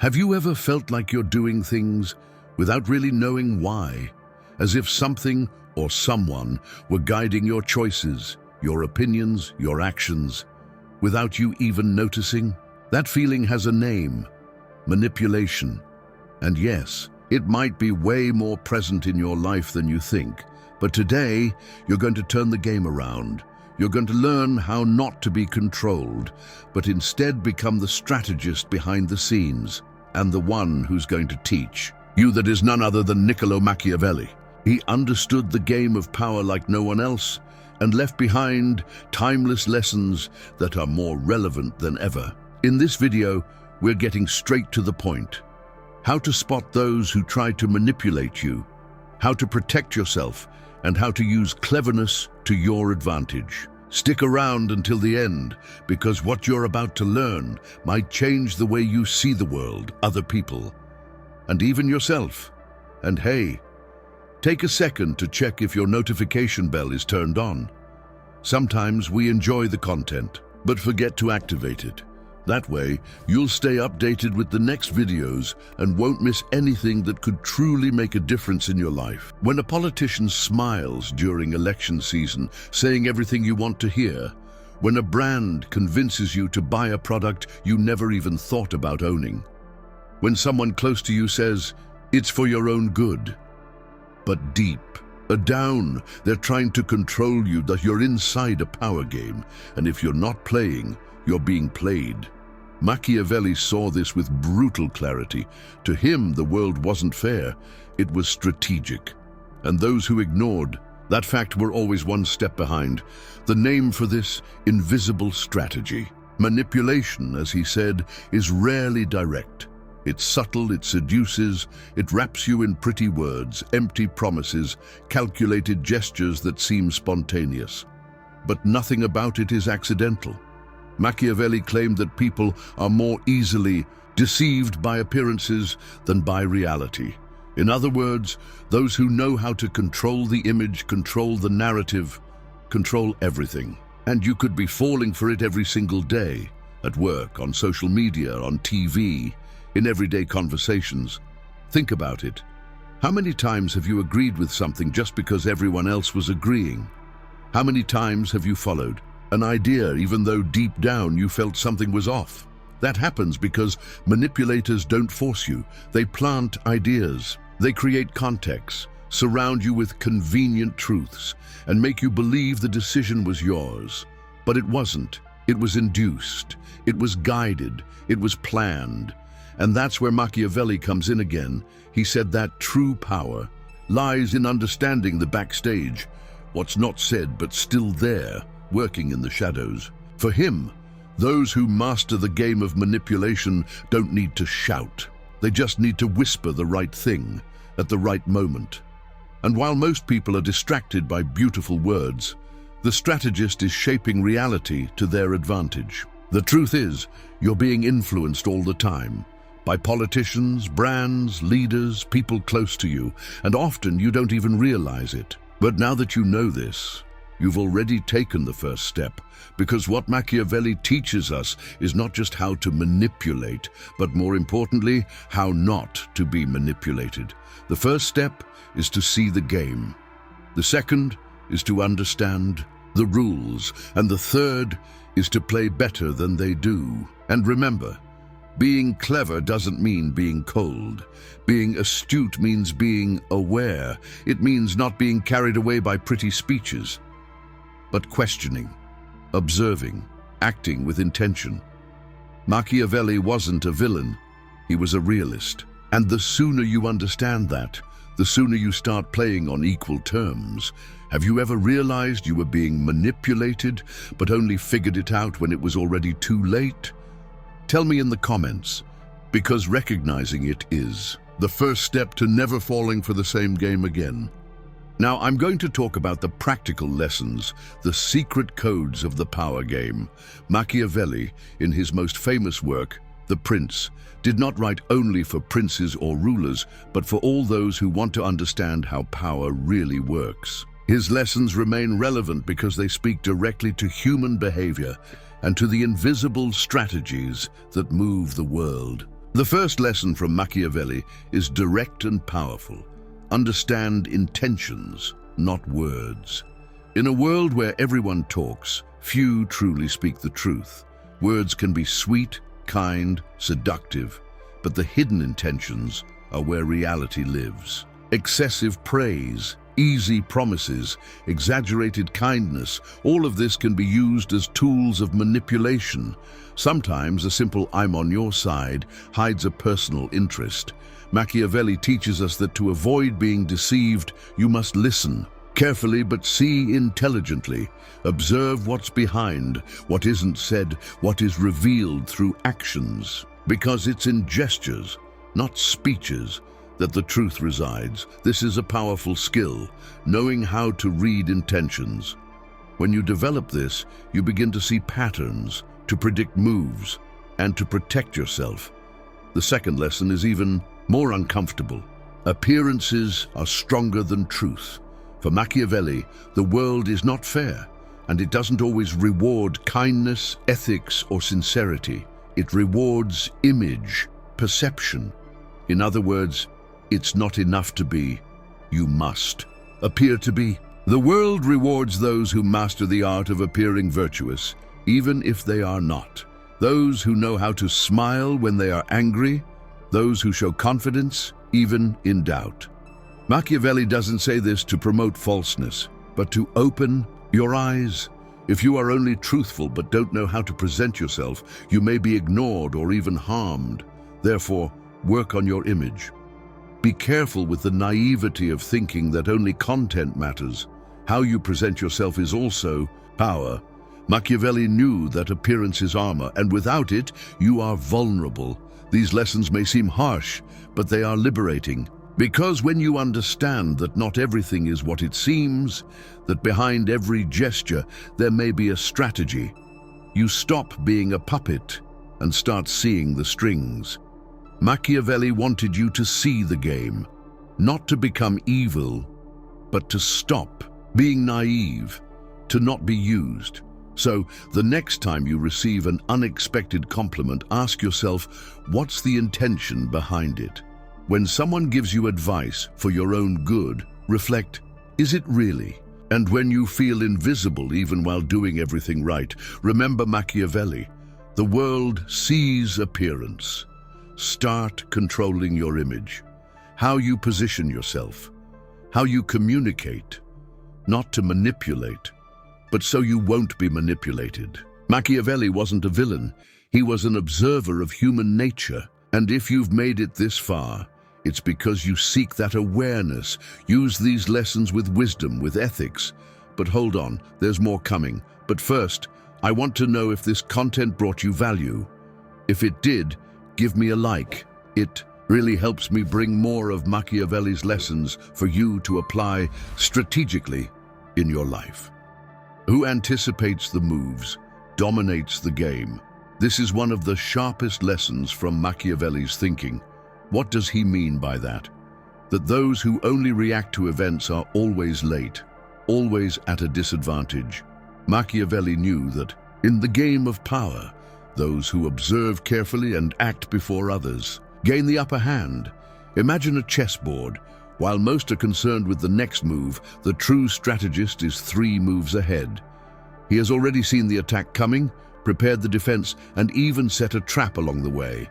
Have you ever felt like you're doing things without really knowing why? As if something or someone were guiding your choices, your opinions, your actions, without you even noticing? That feeling has a name: manipulation. And yes, it might be way more present in your life than you think. But today, you're going to turn the game around. You're going to learn how not to be controlled, but instead become the strategist behind the scenes, and the one who's going to teach. You that is none other than Niccolo Machiavelli. He understood the game of power like no one else, and left behind timeless lessons that are more relevant than ever. In this video, we're getting straight to the point. How to spot those who try to manipulate you, how to protect yourself, and how to use cleverness to your advantage. Stick around until the end, because what you're about to learn might change the way you see the world, other people, and even yourself. And hey, take a second to check if your notification bell is turned on. Sometimes we enjoy the content, but forget to activate it. That way, you'll stay updated with the next videos and won't miss anything that could truly make a difference in your life. When a politician smiles during election season, saying everything you want to hear, when a brand convinces you to buy a product you never even thought about owning, when someone close to you says, "It's for your own good," but deep down, they're trying to control you, that you're inside a power game, and if you're not playing, you're being played. Machiavelli saw this with brutal clarity. To him, the world wasn't fair, it was strategic. And those who ignored that fact were always one step behind. The name for this: invisible strategy. Manipulation, as he said, is rarely direct. It's subtle, it seduces, it wraps you in pretty words, empty promises, calculated gestures that seem spontaneous. But nothing about it is accidental. Machiavelli claimed that people are more easily deceived by appearances than by reality. In other words, those who know how to control the image, control the narrative, control everything. And you could be falling for it every single day, at work, on social media, on TV, in everyday conversations. Think about it. How many times have you agreed with something just because everyone else was agreeing? How many times have you followed an idea even though deep down you felt something was off? That happens because manipulators don't force you. They plant ideas. They create context, surround you with convenient truths, and make you believe the decision was yours. But it wasn't. It was induced. It was guided. It was planned. And that's where Machiavelli comes in again. He said that true power lies in understanding the backstage, what's not said but still there, working in the shadows. For him, those who master the game of manipulation don't need to shout. They just need to whisper the right thing at the right moment. And while most people are distracted by beautiful words, the strategist is shaping reality to their advantage. The truth is, you're being influenced all the time, by politicians, brands, leaders, people close to you, and often you don't even realize it. But now that you know this, you've already taken the first step, because what Machiavelli teaches us is not just how to manipulate, but more importantly, how not to be manipulated. The first step is to see the game. The second is to understand the rules, and the third is to play better than they do. And remember, being clever doesn't mean being cold. Being astute means being aware. It means not being carried away by pretty speeches, but questioning, observing, acting with intention. Machiavelli wasn't a villain, he was a realist. And the sooner you understand that, the sooner you start playing on equal terms. Have you ever realized you were being manipulated, but only figured it out when it was already too late? Tell me in the comments, because recognizing it is the first step to never falling for the same game again. Now, I'm going to talk about the practical lessons, the secret codes of the power game. Machiavelli, in his most famous work, The Prince, did not write only for princes or rulers, but for all those who want to understand how power really works. His lessons remain relevant because they speak directly to human behavior and to the invisible strategies that move the world. The first lesson from Machiavelli is direct and powerful. Understand intentions, not words. In a world where everyone talks, few truly speak the truth. Words can be sweet, kind, seductive, but the hidden intentions are where reality lives. Excessive praise, easy promises, exaggerated kindness, all of this can be used as tools of manipulation. Sometimes a simple "I'm on your side" hides a personal interest. Machiavelli teaches us that to avoid being deceived, you must listen carefully but see intelligently. Observe what's behind, what isn't said, what is revealed through actions. Because it's in gestures, not speeches, that the truth resides. This is a powerful skill, knowing how to read intentions. When you develop this, you begin to see patterns, to predict moves, and to protect yourself. The second lesson is even more uncomfortable. Appearances are stronger than truth. For Machiavelli, the world is not fair, and it doesn't always reward kindness, ethics, or sincerity. It rewards image, perception. In other words, it's not enough to be, you must appear to be. The world rewards those who master the art of appearing virtuous, even if they are not. Those who know how to smile when they are angry, those who show confidence, even in doubt. Machiavelli doesn't say this to promote falseness, but to open your eyes. If you are only truthful but don't know how to present yourself, you may be ignored or even harmed. Therefore, work on your image. Be careful with the naivety of thinking that only content matters. How you present yourself is also power. Machiavelli knew that appearance is armor, and without it, you are vulnerable. These lessons may seem harsh, but they are liberating. Because when you understand that not everything is what it seems, that behind every gesture there may be a strategy, you stop being a puppet and start seeing the strings. Machiavelli wanted you to see the game, not to become evil, but to stop being naive, to not be used. So, the next time you receive an unexpected compliment, ask yourself, what's the intention behind it? When someone gives you advice for your own good, reflect, is it really? And when you feel invisible even while doing everything right, remember Machiavelli. The world sees appearance. Start controlling your image. How you position yourself. How you communicate. Not to manipulate, but so you won't be manipulated. Machiavelli wasn't a villain. He was an observer of human nature. And if you've made it this far, it's because you seek that awareness. Use these lessons with wisdom, with ethics. But hold on, there's more coming. But first, I want to know if this content brought you value. If it did, give me a like. It really helps me bring more of Machiavelli's lessons for you to apply strategically in your life. Who anticipates the moves, dominates the game. This is one of the sharpest lessons from Machiavelli's thinking. What does he mean by that? That those who only react to events are always late, always at a disadvantage. Machiavelli knew that in the game of power, those who observe carefully and act before others gain the upper hand. Imagine a chessboard. While most are concerned with the next move, the true strategist is 3 moves ahead. He has already seen the attack coming, prepared the defense, and even set a trap along the way.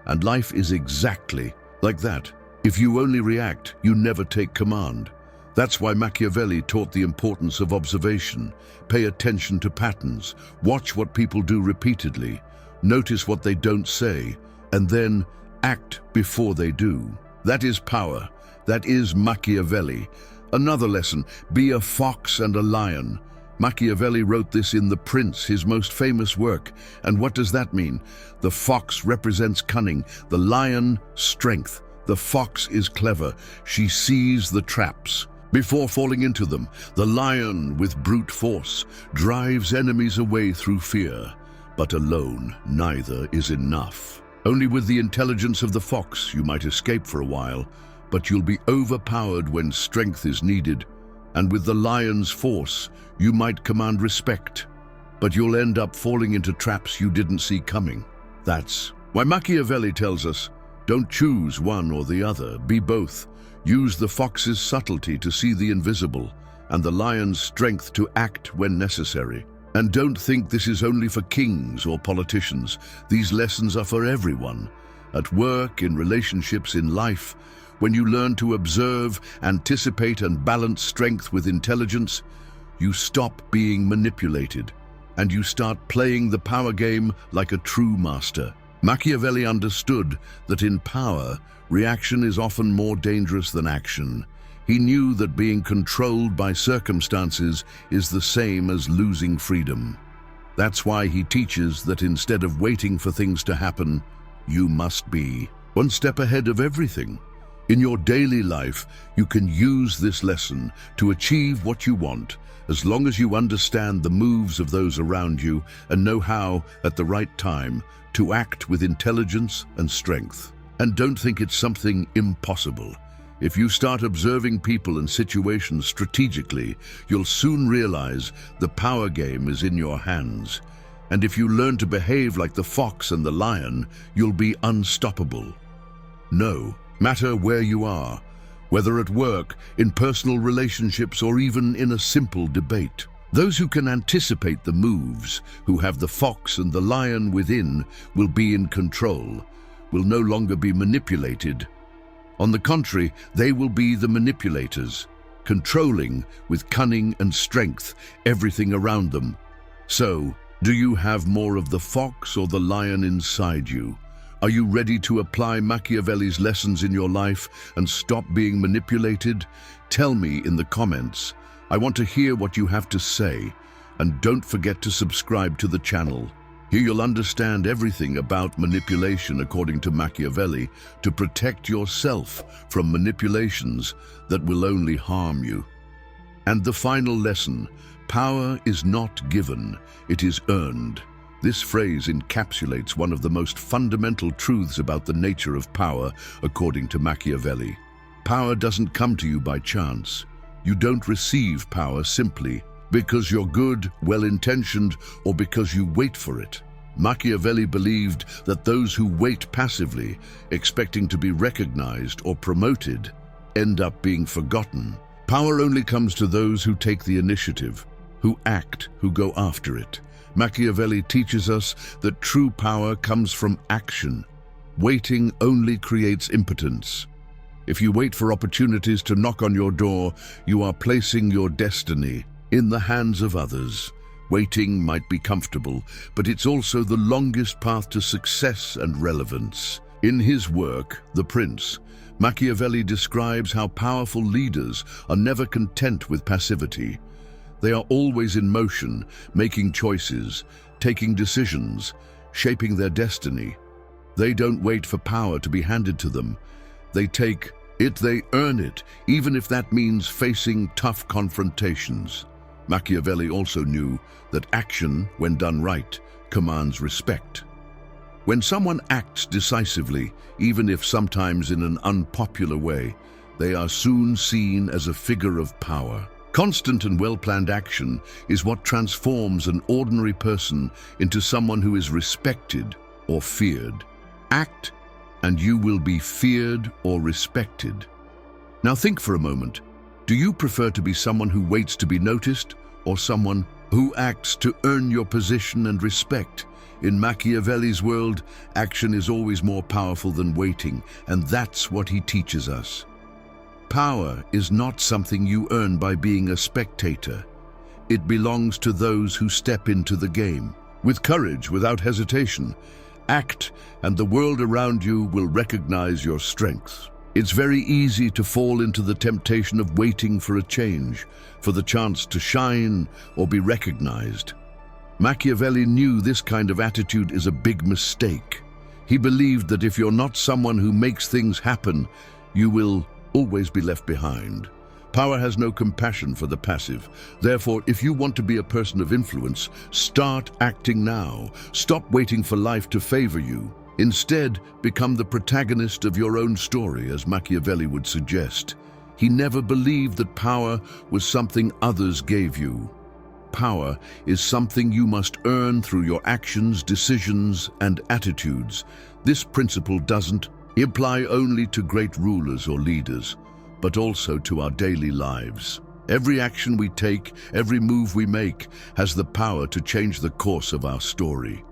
And life is exactly like that. If you only react, you never take command. That's why Machiavelli taught the importance of observation. Pay attention to patterns. Watch what people do repeatedly. Notice what they don't say, and then act before they do. That is power. That is Machiavelli. Another lesson, be a fox and a lion. Machiavelli wrote this in The Prince, his most famous work. And what does that mean? The fox represents cunning, the lion, strength. The fox is clever. She sees the traps before falling into them. The lion, with brute force, drives enemies away through fear. But alone, neither is enough. Only with the intelligence of the fox you might escape for a while, but you'll be overpowered when strength is needed. And with the lion's force, you might command respect, but you'll end up falling into traps you didn't see coming. That's Why Machiavelli tells us, don't choose one or the other, be both. Use the fox's subtlety to see the invisible, and the lion's strength to act when necessary. And don't think this is only for kings or politicians. These lessons are for everyone. At work, in relationships, in life, when you learn to observe, anticipate, and balance strength with intelligence, you stop being manipulated, and you start playing the power game like a true master. Machiavelli understood that in power, reaction is often more dangerous than action. He knew that being controlled by circumstances is the same as losing freedom. That's why he teaches that instead of waiting for things to happen, you must be one step ahead of everything. In your daily life, you can use this lesson to achieve what you want, as long as you understand the moves of those around you and know how, at the right time, to act with intelligence and strength. And don't think it's something impossible. If you start observing people and situations strategically, you'll soon realize the power game is in your hands. And if you learn to behave like the fox and the lion, you'll be unstoppable. No matter where you are, whether at work, in personal relationships, or even in a simple debate. Those who can anticipate the moves, who have the fox and the lion within, will be in control, will no longer be manipulated. On the contrary, they will be the manipulators, controlling with cunning and strength everything around them. So, do you have more of the fox or the lion inside you? Are you ready to apply Machiavelli's lessons in your life and stop being manipulated? Tell me in the comments. I want to hear what you have to say. And don't forget to subscribe to the channel. Here you'll understand everything about manipulation according to Machiavelli to protect yourself from manipulations that will only harm you. And the final lesson, power is not given, it is earned. This phrase encapsulates one of the most fundamental truths about the nature of power, according to Machiavelli. Power doesn't come to you by chance. You don't receive power simply because you're good, well-intentioned, or because you wait for it. Machiavelli believed that those who wait passively, expecting to be recognized or promoted, end up being forgotten. Power only comes to those who take the initiative, who act, who go after it. Machiavelli teaches us that true power comes from action. Waiting only creates impotence. If you wait for opportunities to knock on your door, you are placing your destiny in the hands of others. Waiting might be comfortable, but it's also the longest path to success and relevance. In his work, The Prince, Machiavelli describes how powerful leaders are never content with passivity. They are always in motion, making choices, taking decisions, shaping their destiny. They don't wait for power to be handed to them. They take it, they earn it, even if that means facing tough confrontations. Machiavelli also knew that action, when done right, commands respect. When someone acts decisively, even if sometimes in an unpopular way, they are soon seen as a figure of power. Constant and well-planned action is what transforms an ordinary person into someone who is respected or feared. Act, and you will be feared or respected. Now think for a moment. Do you prefer to be someone who waits to be noticed, or someone who acts to earn your position and respect? In Machiavelli's world, action is always more powerful than waiting, and that's what he teaches us. Power is not something you earn by being a spectator. It belongs to those who step into the game. With courage, without hesitation, act, and the world around you will recognize your strengths. It's very easy to fall into the temptation of waiting for a change, for the chance to shine or be recognized. Machiavelli knew this kind of attitude is a big mistake. He believed that if you're not someone who makes things happen, you will always be left behind. Power has no compassion for the passive. Therefore, if you want to be a person of influence, start acting now. Stop waiting for life to favor you. Instead, become the protagonist of your own story, as Machiavelli would suggest. He never believed that power was something others gave you. power is something you must earn through your actions, decisions, and attitudes. This principle doesn't apply only to great rulers or leaders, but also to our daily lives. Every action we take, every move we make, has the power to change the course of our story.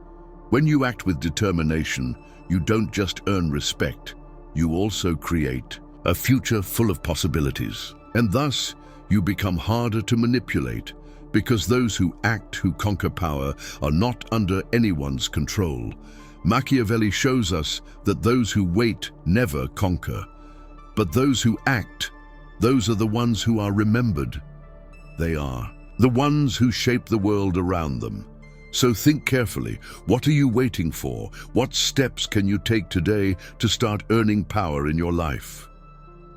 When you act with determination, you don't just earn respect, you also create a future full of possibilities. And thus, you become harder to manipulate, because those who act, who conquer power, are not under anyone's control. Machiavelli shows us that those who wait never conquer, but those who act, those are the ones who are remembered. They are the ones who shape the world around them. So think carefully. What are you waiting for? What steps can you take today to start earning power in your life?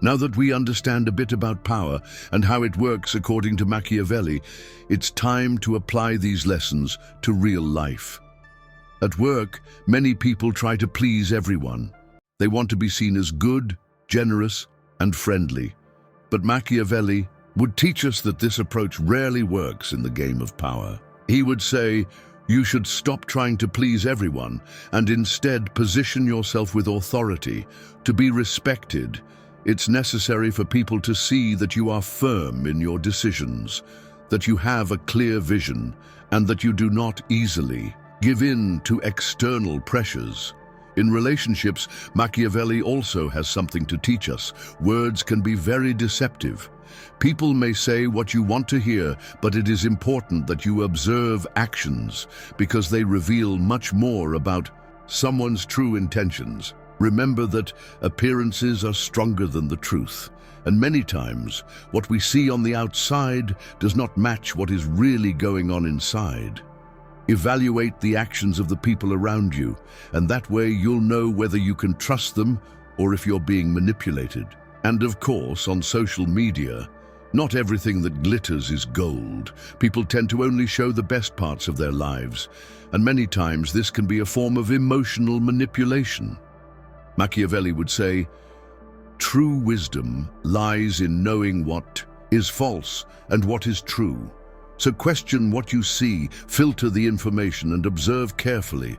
Now that we understand a bit about power and how it works according to Machiavelli, it's time to apply these lessons to real life. At work, many people try to please everyone. They want to be seen as good, generous, and friendly. But Machiavelli would teach us that this approach rarely works in the game of power. He would say, you should stop trying to please everyone and instead position yourself with authority, to be respected. It's necessary for people to see that you are firm in your decisions, that you have a clear vision, and that you do not easily give in to external pressures. In relationships, Machiavelli also has something to teach us. Words can be very deceptive. People may say what you want to hear, but it is important that you observe actions, because they reveal much more about someone's true intentions. Remember that appearances are stronger than the truth, and many times what we see on the outside does not match what is really going on inside. Evaluate the actions of the people around you, and that way you'll know whether you can trust them or if you're being manipulated. And of course, on social media, not everything that glitters is gold. People tend to only show the best parts of their lives, and many times this can be a form of emotional manipulation. Machiavelli would say, true wisdom lies in knowing what is false and what is true. So question what you see, filter the information, and observe carefully.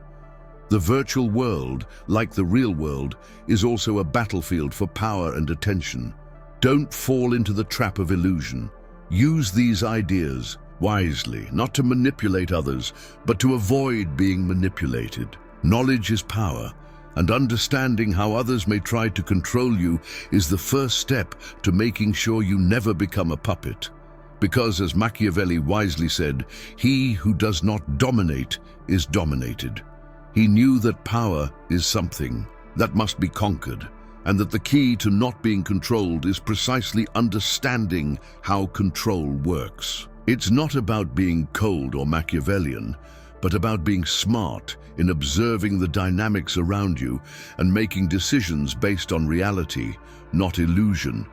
The virtual world, like the real world, is also a battlefield for power and attention. Don't fall into the trap of illusion. Use these ideas wisely, not to manipulate others, but to avoid being manipulated. Knowledge is power, and understanding how others may try to control you is the first step to making sure you never become a puppet. Because, as Machiavelli wisely said, he who does not dominate is dominated. He knew that power is something that must be conquered, and that the key to not being controlled is precisely understanding how control works. It's not about being cold or Machiavellian, but about being smart in observing the dynamics around you and making decisions based on reality, not illusion.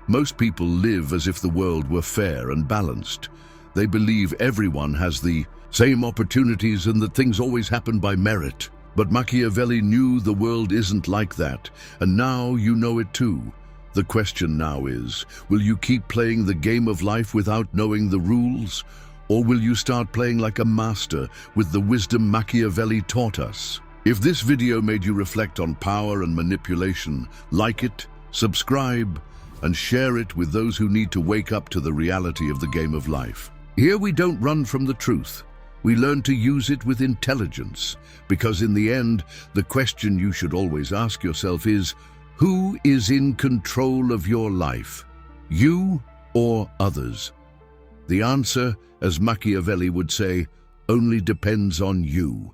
Most people live as if the world were fair and balanced. They believe everyone has the same opportunities and that things always happen by merit. But Machiavelli knew the world isn't like that, and now you know it too. The question now is, will you keep playing the game of life without knowing the rules? Or will you start playing like a master with the wisdom Machiavelli taught us? If this video made you reflect on power and manipulation, like it, subscribe, and share it with those who need to wake up to the reality of the game of life. Here we don't run from the truth. We learn to use it with intelligence, because in the end, the question you should always ask yourself is, who is in control of your life? You or others? The answer, as Machiavelli would say, only depends on you.